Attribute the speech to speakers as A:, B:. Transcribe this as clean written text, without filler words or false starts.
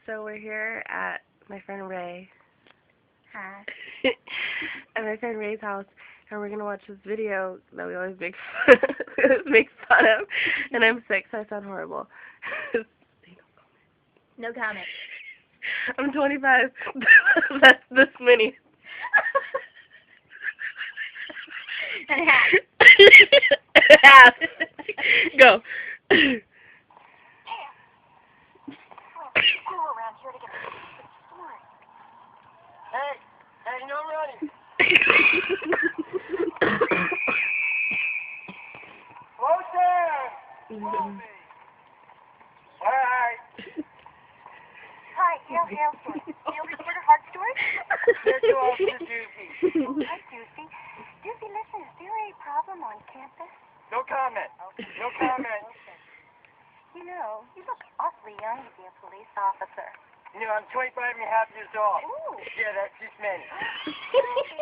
A: So we're here at my friend Ray.
B: Hi.
A: At my friend Ray's house, and we're gonna watch this video that we always make fun of. And I'm sick, so I sound horrible.
B: No comment.
A: I'm 25. That's this many.
B: And half.
A: Half. Go.
C: Hey, no running. Close there. All right.
D: Hi, Hale Story. Field reporter, Hard Story?
C: Let's go off to Doozy.
D: Hi, Susie. Susie, listen, is there a problem on campus?
C: No comment. No comment.
D: You know, you look awfully young to be a police officer.
C: You know, I'm 25 and a half years old.
D: Ooh.
C: Yeah, that's just many.
D: Well,